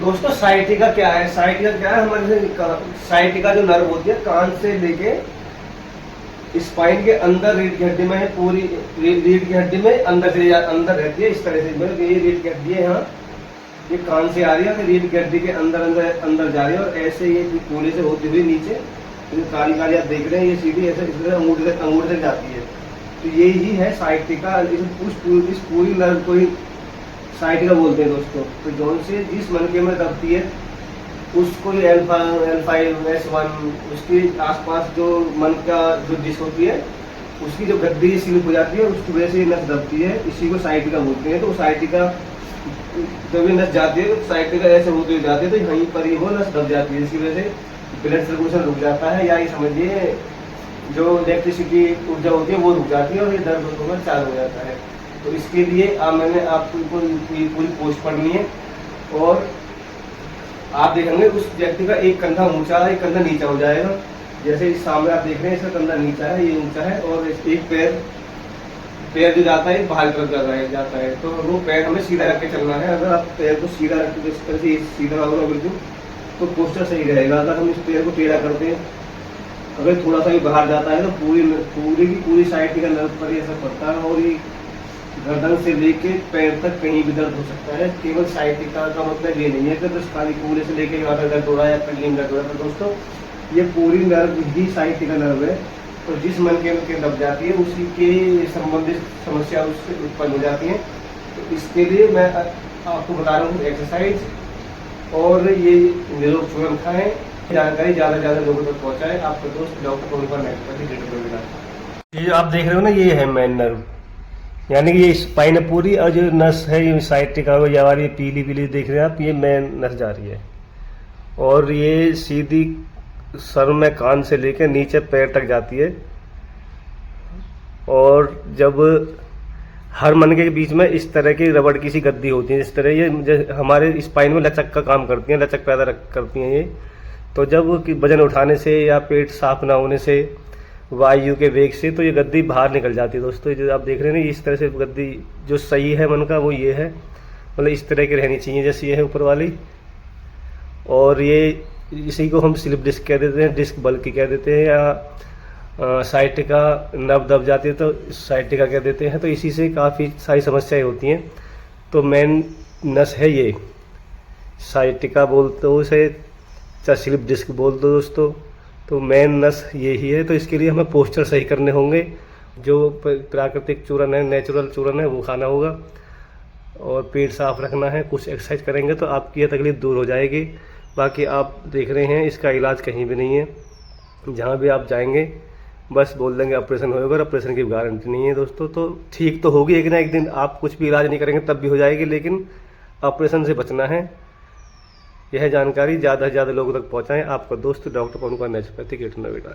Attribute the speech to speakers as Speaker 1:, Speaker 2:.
Speaker 1: दोस्तों साइटिका क्या है? साइटिका क्या है? हमारे साइटिका जो नर्व होती है कान से लेके स्पाइन के अंदर रीढ़ की हड्डी में है, पूरी रीढ़ की हड्डी में अंदर रहती है। इस तरह से मतलब ये रीढ़ की हड्डी है, यहाँ ये कान से आ रही है, फिर रीढ़ की हड्डी के अंदर अंदर अंदर जा रही है और ऐसे ये पूरे से होती हुई नीचे जो काली काली आप देख रहे हैं ये सीधी ऐसे इस तरह अंगूठे तक जाती है। तो यही है साइटिका। इस पूरी नर्व को ही साइटिका बोलते हैं दोस्तों। तो जौन से जिस मनके में दबती है उसको L5 S1 उसके आसपास जो मन का जो डिस्क होती है उसकी जो गद्दी स्लिप हो जाती है उसकी वजह से नस दबती है, इसी को साइटिका बोलते हैं। तो साइटिका जब ये नस जाती है तो साइटिका ऐसे होती हुई जाती है तो यहीं पर ही वो नस दब जाती है, इसकी वजह से ब्लड सर्कुलेशन रुक जाता है, या ये समझिए जो इलेक्ट्रिसिटी ऊर्जा होती है वो रुक जाती है और ये दर्द होना चालू हो जाता है। तो इसके लिए मैंने आपको पूरी पोस्ट पढ़नी है और आप देखेंगे उस व्यक्ति का एक कंधा ऊंचा है, एक कंधा नीचा हो जाएगा। जैसे इस सामने आप देख रहे हैं इसका कंधा नीचा है, ये ऊंचा है और एक पैर जो जाता है बाहर तरफ जाता है। तो वो पैर हमें सीधा रख के चलना है। अगर आप पैर को सीधा रख के इस तरह से सीधा होगा बिल्कुल तो पोस्चर सही रहेगा। अगर हम इस पैर को टेढ़ा करते हैं, अगर थोड़ा सा भी बाहर जाता है तो पूरी साइड का नर्व पर ही असर पड़ता है और ये गर्दन से लेके पैर तक कहीं भी दर्द हो सकता है। केवल साइटिका का मतलब ये नहीं है कि बस खाली पूरे से लेके यहाँ तक दर्द हो रहा है या पिंडली में दर्द हो रहा है। तो दोस्तों ये पूरी नर्व ही साइटिका नर्व है। तो जिस मनके में दब जाती है उसी के संबंधित समस्या उससे उत्पन्न हो जाती है। तो इसके लिए मैं आपको बता रहा हूँ एक्सरसाइज और ये निरोग चूर्ण खाएं। जानकारी ज़्यादा से ज़्यादा लोगों तक पहुँचाएं। आपका दोस्त डॉक्टर पवन नेट। ये आप देख रहे हो ना, ये है मेन नर्व, यानी कि ये स्पाइन है पूरी और जो नस है ये साइटिका या वाली पीली पीली देख रहे हैं आप, ये मेन नस जा रही है और ये सीधी सर में कान से लेकर नीचे पैर तक जाती है। और जब हर मनके के बीच में इस तरह की रबड़ की सी गद्दी होती है, इस तरह ये हमारे स्पाइन में लचक का काम करती हैं, लचक पैदा करती हैं ये। तो जब वजन उठाने से या पेट साफ ना होने से, वायु के वेग से, तो ये गद्दी बाहर निकल जाती है। दोस्तों जो आप देख रहे हैं ना, इस तरह से गद्दी जो सही है मन का वो ये है, मतलब इस तरह की रहनी चाहिए जैसे ये है ऊपर वाली। और ये इसी को हम स्लिप डिस्क कह देते हैं, डिस्क बल्कि कह देते हैं, या साइटिका नब दब जाती है तो साइटिका कह देते हैं। तो इसी से काफ़ी सारी समस्याएं होती हैं। तो मेन नस है ये साइटिका बोलते हो उसे, चाहे स्लिप डिस्क बोल दो दोस्तों। तो मेन नस यही है। तो इसके लिए हमें पोस्चर सही करने होंगे, जो प्राकृतिक चूर्ण है, नेचुरल चूर्ण है वो खाना होगा और पेट साफ रखना है। कुछ एक्सरसाइज करेंगे तो आपकी यह तकलीफ दूर हो जाएगी। बाकी आप देख रहे हैं इसका इलाज कहीं भी नहीं है। जहाँ भी आप जाएंगे बस बोल देंगे ऑपरेशन होगा और ऑपरेशन की गारंटी नहीं है दोस्तों। तो ठीक तो होगी एक ना एक दिन, आप कुछ भी इलाज नहीं करेंगे तब भी हो जाएगी, लेकिन ऑपरेशन से बचना है। यह जानकारी ज़्यादा से ज़्यादा लोगों तक पहुँचाएँ। आपका दोस्त डॉक्टर पवन नेचुरोपैथिक नोएडा।